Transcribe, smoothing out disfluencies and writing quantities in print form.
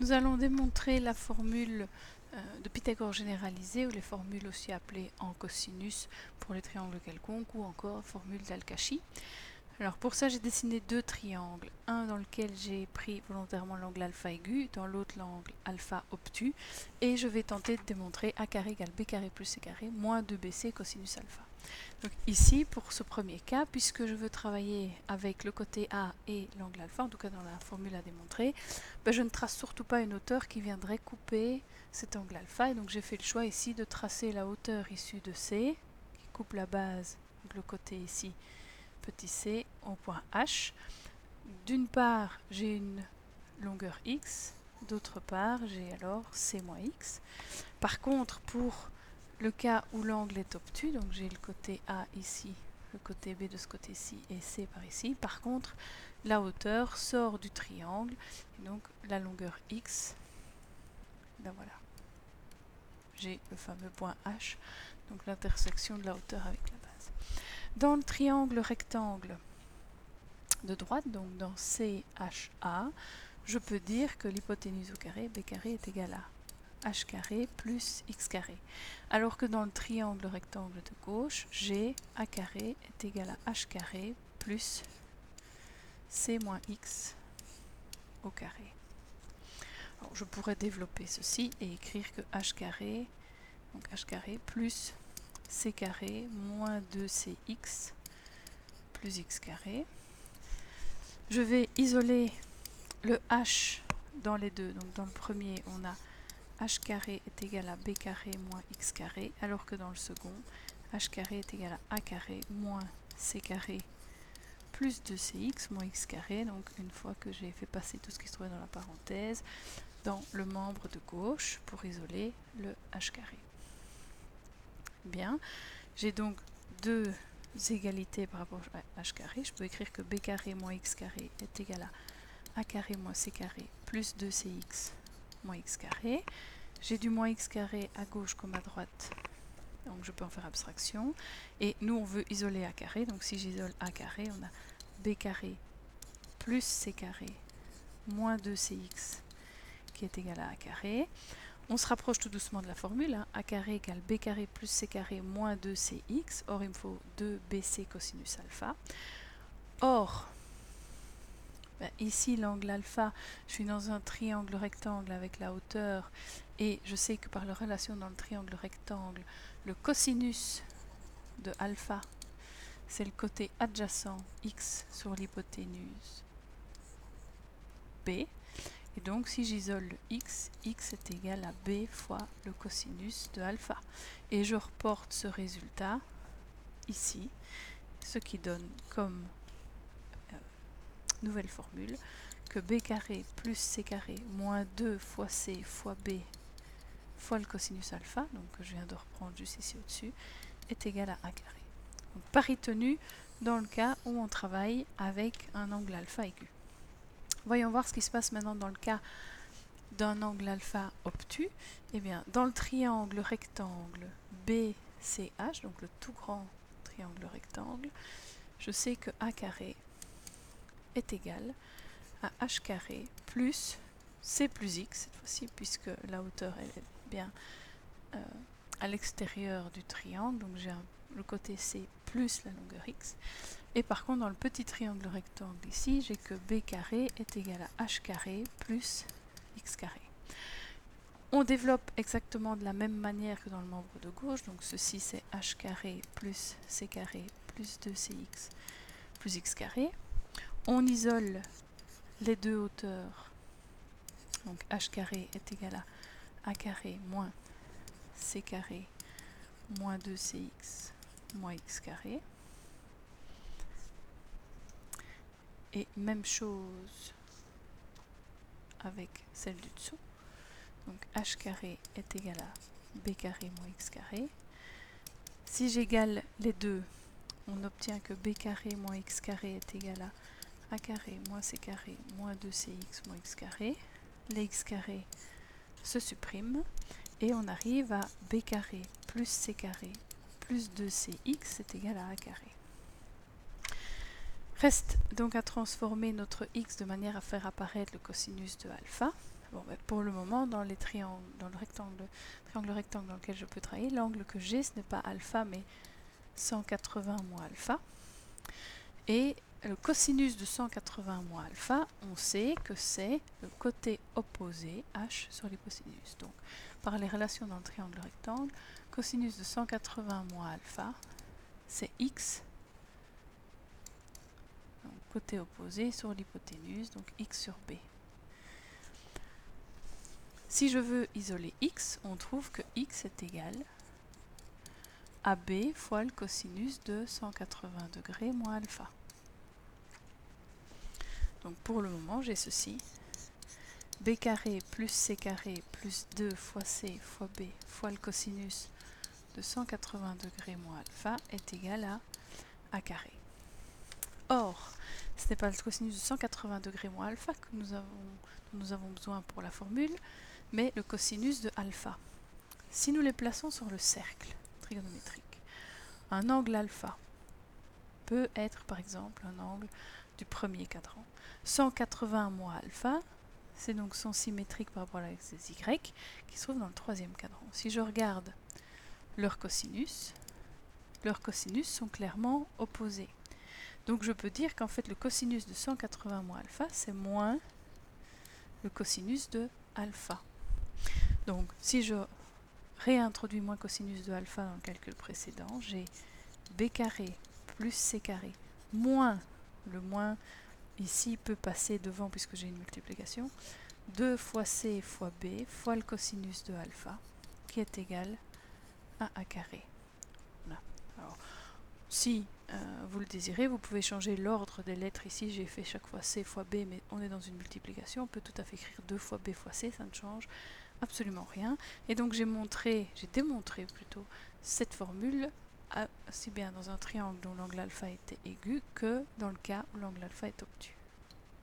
Nous allons démontrer la formule de Pythagore généralisée, ou les formules aussi appelées en cosinus pour les triangles quelconques, ou encore formule d'Al-Kashi. Alors pour ça, j'ai dessiné deux triangles, un dans lequel j'ai pris volontairement l'angle alpha aigu, dans l'autre l'angle alpha obtus, et je vais tenter de démontrer a carré égale b carré plus c carré moins 2bc cosinus alpha. Donc ici, pour ce premier cas, puisque je veux travailler avec le côté A et l'angle alpha, en tout cas dans la formule à démontrer, je ne trace surtout pas une hauteur qui viendrait couper cet angle alpha, et donc j'ai fait le choix ici de tracer la hauteur issue de C, qui coupe la base, donc le côté ici, petit c, au point H. D'une part, j'ai une longueur x, d'autre part, j'ai alors c moins x. Par contre, pour le cas où l'angle est obtus, donc j'ai le côté A ici, le côté B de ce côté-ci et C par ici. Par contre, la hauteur sort du triangle, et donc la longueur x, ben voilà. J'ai le fameux point H, donc l'intersection de la hauteur avec la base. Dans le triangle rectangle de droite, donc dans CHA, je peux dire que l'hypoténuse au carré, b carré est égale à h carré plus x carré. Alors que dans le triangle rectangle de gauche, j'ai a carré est égal à h carré plus c moins x au carré. Alors, je pourrais développer ceci et écrire que h carré, donc h carré plus c carré moins 2cx plus x carré. Je vais isoler le h dans les deux. Donc dans le premier, on a h carré est égal à b carré moins x carré, alors que dans le second, h carré est égal à a carré moins c carré plus 2cx moins x carré. Donc une fois que j'ai fait passer tout ce qui se trouvait dans la parenthèse, dans le membre de gauche pour isoler le h carré. Bien, j'ai donc deux égalités par rapport à h carré. Je peux écrire que b carré moins x carré est égal à a carré moins c carré plus 2cx moins x carré. J'ai du moins x carré à gauche comme à droite, donc je peux en faire abstraction. Et nous, on veut isoler a carré, donc si j'isole a carré, on a b carré plus c carré moins 2cx qui est égal à a carré. On se rapproche tout doucement de la formule, hein. A carré égale b carré plus c carré moins 2cx. Or, il me faut 2bc cosinus alpha. Or, ici, l'angle alpha, je suis dans un triangle rectangle avec la hauteur, et je sais que par la relation dans le triangle rectangle, le cosinus de alpha, c'est le côté adjacent x sur l'hypoténuse b. Et donc, si j'isole le x, x est égal à b fois le cosinus de alpha. Et je reporte ce résultat ici, ce qui donne comme nouvelle formule que b carré plus c carré moins 2 fois c fois b fois le cosinus alpha, donc que je viens de reprendre juste ici au-dessus, est égal à a carré. Donc, pari tenu dans le cas où on travaille avec un angle alpha aigu. Voyons voir ce qui se passe maintenant dans le cas d'un angle alpha obtus. Eh bien, dans le triangle rectangle BCH, donc le tout grand triangle rectangle, je sais que a carré est égal à h carré plus c plus x, cette fois-ci, puisque la hauteur elle est bien à l'extérieur du triangle, donc j'ai le côté c plus la longueur x. Et par contre, dans le petit triangle rectangle ici, j'ai que b carré est égal à h carré plus x carré. On développe exactement de la même manière que dans le membre de gauche, donc ceci c'est h carré plus c carré plus 2cx plus x carré. On isole les deux hauteurs, donc h carré est égal à a carré moins c carré moins 2cx moins x carré. Et même chose avec celle du dessous. Donc h carré est égal à b carré moins x carré. Si j'égale les deux, on obtient que b carré moins x carré est égal à a carré moins c carré moins 2cx moins x carré. Les x carrés se suppriment et on arrive à b carré plus c carré plus 2cx est égal à a carré. Reste donc à transformer notre x de manière à faire apparaître le cosinus de alpha. Bon, ben, pour le moment, dans les triangles, dans le triangle rectangle dans lequel je peux travailler, l'angle que j'ai, ce n'est pas alpha, mais 180 moins alpha. Et le cosinus de 180 moins alpha, on sait que c'est le côté opposé h sur l'hyposinus. Donc, par les relations dans le triangle rectangle, cosinus de 180 moins alpha, c'est x, donc côté opposé sur l'hypoténuse, donc x sur b. Si je veux isoler x, on trouve que x est égal à b fois le cosinus de 180 degrés moins alpha. Donc pour le moment, j'ai ceci. B carré plus C carré plus 2 fois C fois B fois le cosinus de 180 degrés moins alpha est égal à A carré. Or, ce n'est pas le cosinus de 180 degrés moins alpha que dont nous avons besoin pour la formule, mais le cosinus de alpha. Si nous les plaçons sur le cercle trigonométrique, un angle alpha peut être par exemple un angle du premier cadran. 180 moins alpha, c'est donc son symétrique par rapport à l'axe des y qui se trouve dans le troisième cadran. Si je regarde leurs cosinus sont clairement opposés. Donc je peux dire qu'en fait le cosinus de 180 moins alpha, c'est moins le cosinus de alpha. Donc si je réintroduis moins cosinus de alpha dans le calcul précédent, j'ai b carré plus c carré moins, le moins ici peut passer devant puisque j'ai une multiplication, 2 fois c fois b fois le cosinus de alpha qui est égal à a carré. Voilà. Alors, si vous le désirez, vous pouvez changer l'ordre des lettres. Ici, j'ai fait chaque fois c fois b, mais on est dans une multiplication. On peut tout à fait écrire 2 fois b fois c, ça ne change absolument rien. Et donc, j'ai démontré plutôt cette formule aussi bien dans un triangle dont l'angle alpha était aigu que dans le cas où l'angle alpha est obtus.